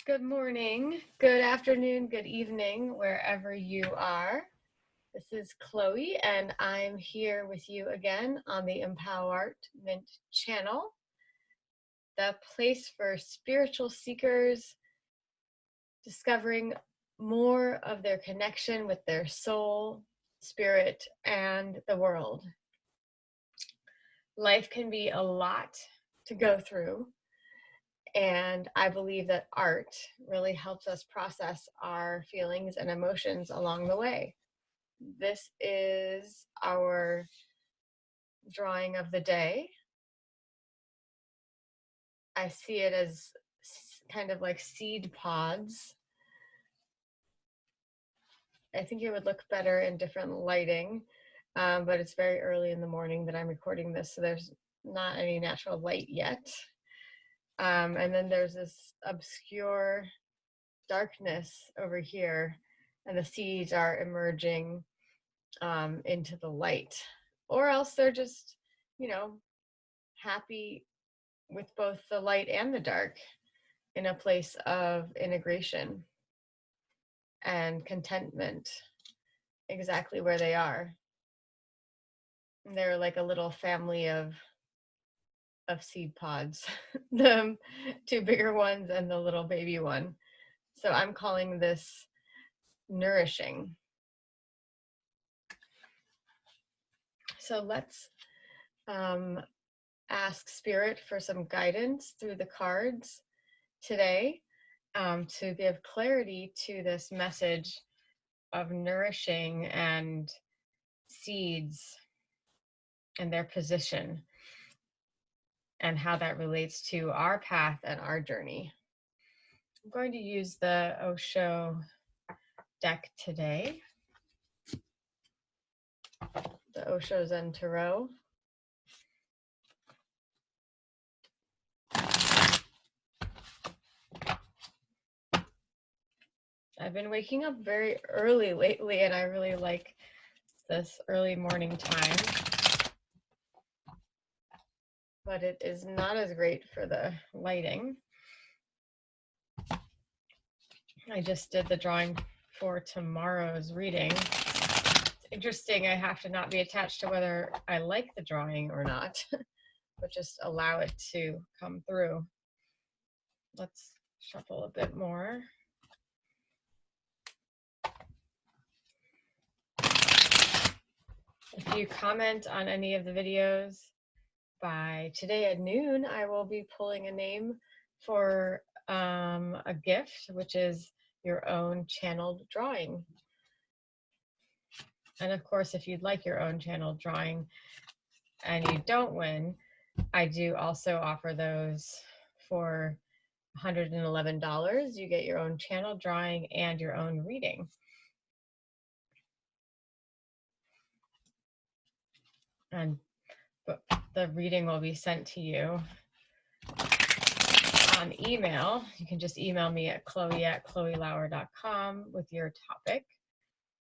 Good morning, good afternoon, good evening, wherever you are. This is Chloe, and I'm here with you again on the Empowerment channel, the place for spiritual seekers discovering more of their connection with their soul, spirit, and the world. Life can be a lot to go through. And I believe that art really helps us process our feelings and emotions along the way. This is our drawing of the day. I see it as kind of like seed pods. I think it would look better in different lighting, but it's very early in the morning that I'm recording this, so there's not any natural light yet. And then there's this obscure darkness over here, and the seeds are emerging into the light, or else they're just, happy with both the light and the dark in a place of integration and contentment exactly where they are. And they're like a little family of seed pods, the two bigger ones and the little baby one. So I'm calling this Nourishing. So let's ask Spirit for some guidance through the cards today, to give clarity to this message of nourishing and seeds and their position and how that relates to our path and our journey. I'm going to use the Osho deck today, the Osho Zen Tarot. I've been waking up very early lately, and I really like this early morning time, but it is not as great for the lighting. I just did the drawing for tomorrow's reading. It's interesting, I have to not be attached to whether I like the drawing or not, but just allow it to come through. Let's shuffle a bit more. If you comment on any of the videos by today at noon, I will be pulling a name for a gift, which is your own channeled drawing. And of course, if you'd like your own channeled drawing and you don't win, I do also offer those for $111. You get your own channel drawing and your own reading. And the reading will be sent to you on email. You can just email me at chloe@chloelauer.com with your topic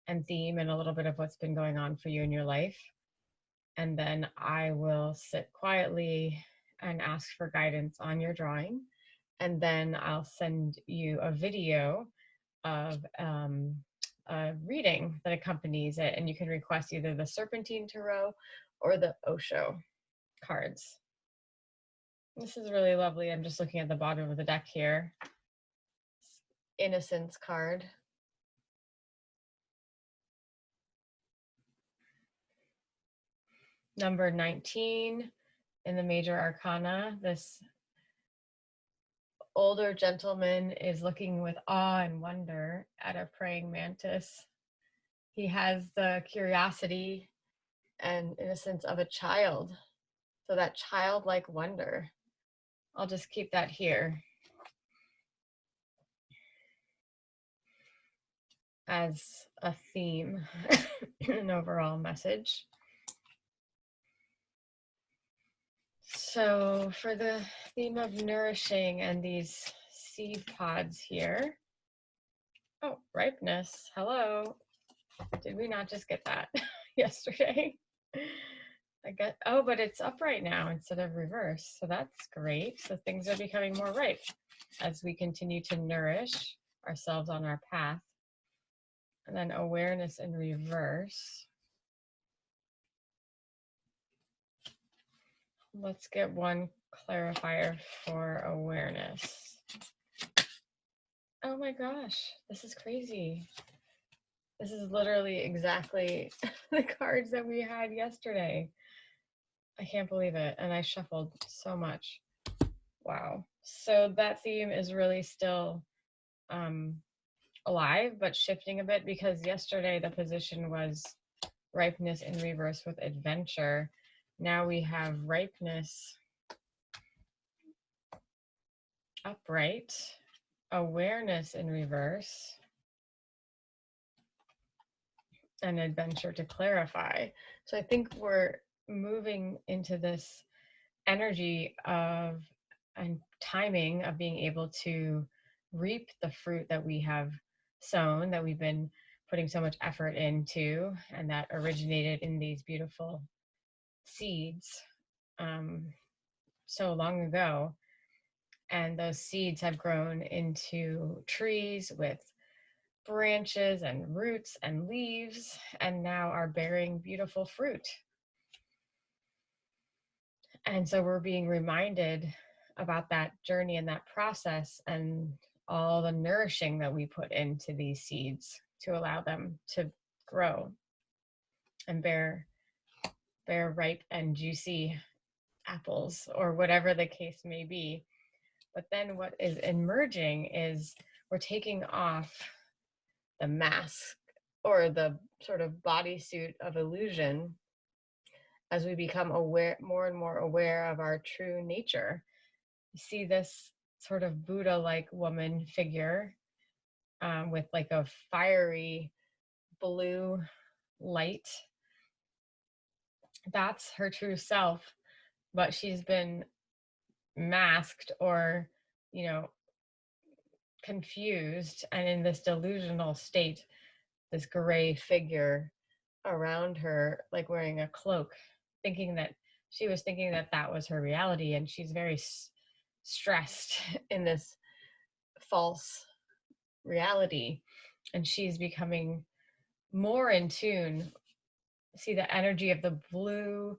and theme and a little bit of what's been going on for you in your life. And then I will sit quietly and ask for guidance on your drawing. And then I'll send you a video of a reading that accompanies it. And you can request either the Serpentine Tarot or the Osho cards. This is really lovely. I'm just looking at the bottom of the deck here. Innocence card. Number 19 in the Major Arcana. This older gentleman is looking with awe and wonder at a praying mantis. He has the curiosity and innocence of a child. So that childlike wonder. I'll just keep that here as a theme, an overall message. So for the theme of nourishing and these seed pods here. Oh, ripeness. Hello. Did we not just get that yesterday? I get, oh, but it's upright now instead of reverse. So that's great. So things are becoming more ripe as we continue to nourish ourselves on our path. And then awareness in reverse. Let's get one clarifier for awareness. Oh my gosh, this is crazy. This is literally exactly the cards that we had yesterday. I can't believe it. And I shuffled so much. Wow. So that theme is really still alive, but shifting a bit, because yesterday the position was ripeness in reverse with adventure. Now we have ripeness upright, awareness in reverse, and adventure to clarify. So I think we're moving into this energy of and timing of being able to reap the fruit that we have sown, that we've been putting so much effort into, and that originated in these beautiful seeds so long ago. And those seeds have grown into trees with branches and roots and leaves, and now are bearing beautiful fruit. And so we're being reminded about that journey and that process and all the nourishing that we put into these seeds to allow them to grow and bear ripe and juicy apples, or whatever the case may be. But then what is emerging is we're taking off the mask or the sort of bodysuit of illusion as we become more and more aware of our true nature. You see this sort of Buddha-like woman figure with like a fiery blue light. That's her true self, but she's been masked or, confused and in this delusional state, this gray figure around her, like wearing a cloak, thinking that that was her reality. And she's very stressed in this false reality. And she's becoming more in tune. See, the energy of the blue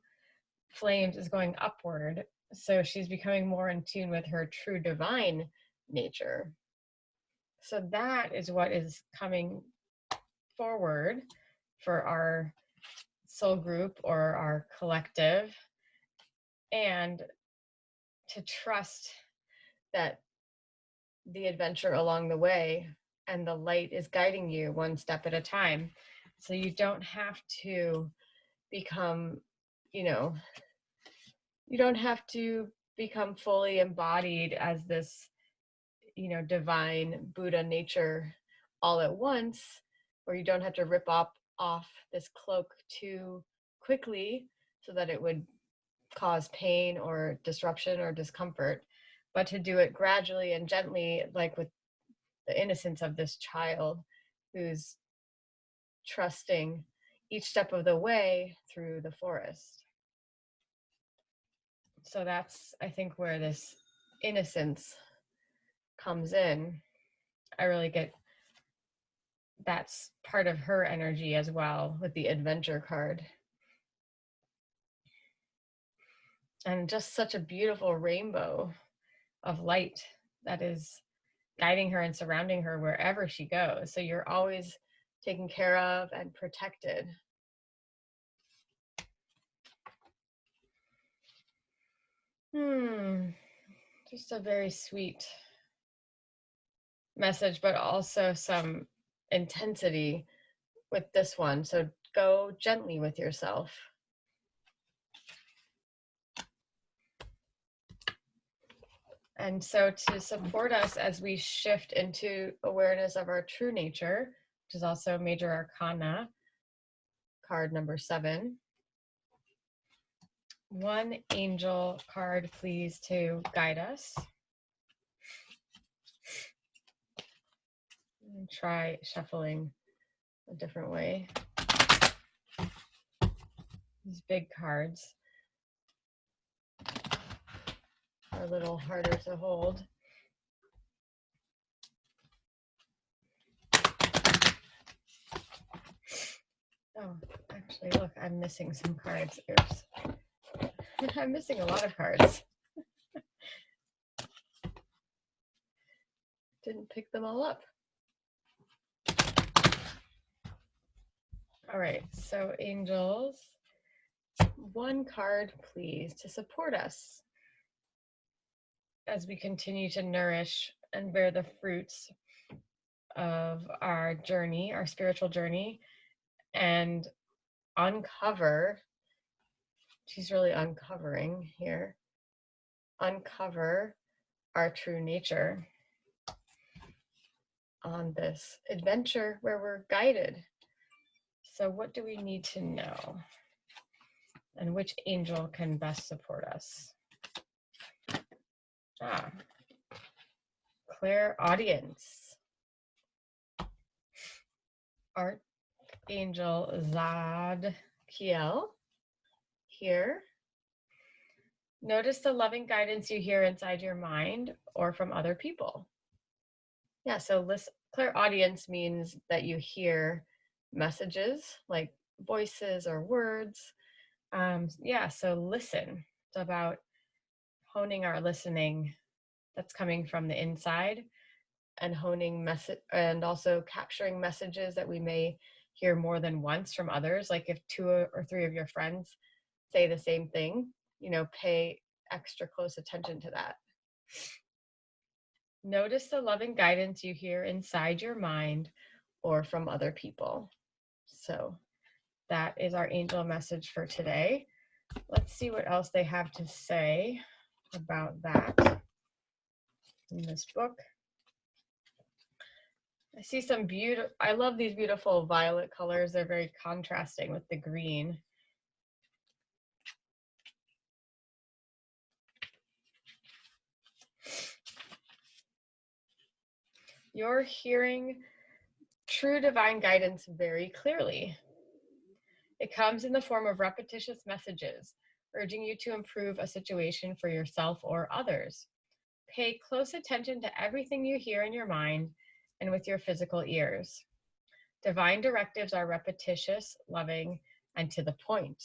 flames is going upward. So she's becoming more in tune with her true divine nature. So that is what is coming forward for our soul group or our collective, and to trust that the adventure along the way and the light is guiding you one step at a time. So you don't have to become, you don't have to become fully embodied as this, divine Buddha nature all at once, or you don't have to rip off this cloak too quickly so that it would cause pain or disruption or discomfort, but to do it gradually and gently, like with the innocence of this child who's trusting each step of the way through the forest. So that's, I think, where this innocence comes in. I really get that's part of her energy as well with the adventure card. And just such a beautiful rainbow of light that is guiding her and surrounding her wherever she goes. So you're always taken care of and protected. Just a very sweet message, but also some intensity with this one. So go gently with yourself. And so to support us as we shift into awareness of our true nature, which is also Major Arcana, card number 7. One angel card, please, to guide us. And try shuffling a different way. These big cards. are a little harder to hold. Oh, actually, look, I'm missing some cards. Oops. I'm missing a lot of cards. Didn't pick them all up. All right, so angels, one card, please, to support us as we continue to nourish and bear the fruits of our journey, our spiritual journey, and uncover, she's really uncovering here, uncover our true nature on this adventure where we're guided. So what do we need to know? And which angel can best support us? Clairaudience. Archangel Zadkiel here. Notice the loving guidance you hear inside your mind or from other people. Yeah, so clairaudience means that you hear messages like voices or words. Yeah, so listen. It's about honing our listening that's coming from the inside and honing and also capturing messages that we may hear more than once from others. Like if 2 or 3 of your friends say the same thing, pay extra close attention to that. Notice the loving guidance you hear inside your mind or from other people. So that is our angel message for today. Let's see what else they have to say about that in this book. I see some beautiful, I love these beautiful violet colors. They're very contrasting with the green. You're hearing true divine guidance very clearly. It comes in the form of repetitious messages, urging you to improve a situation for yourself or others. Pay close attention to everything you hear in your mind and with your physical ears. Divine directives are repetitious, loving, and to the point.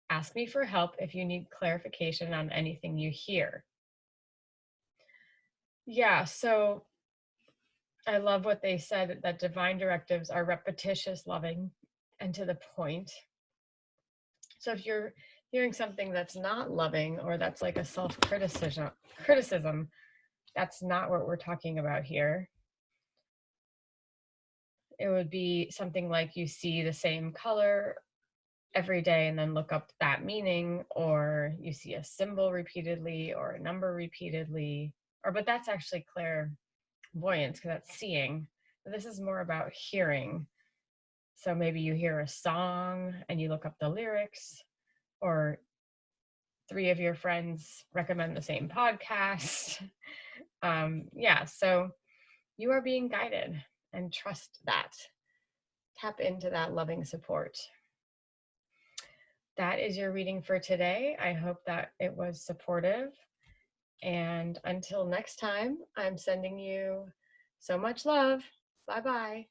Ask me for help if you need clarification on anything you hear. Yeah, so I love what they said, that divine directives are repetitious, loving, and to the point. So if you're hearing something that's not loving or that's like a self-criticism, that's not what we're talking about here. It would be something like you see the same color every day and then look up that meaning, or you see a symbol repeatedly or a number repeatedly, but that's actually clairvoyance because that's seeing. But this is more about hearing. So maybe you hear a song and you look up the lyrics, or 3 of your friends recommend the same podcast. Yeah, so you are being guided, and trust that. Tap into that loving support. That is your reading for today. I hope that it was supportive. And until next time, I'm sending you so much love. Bye-bye.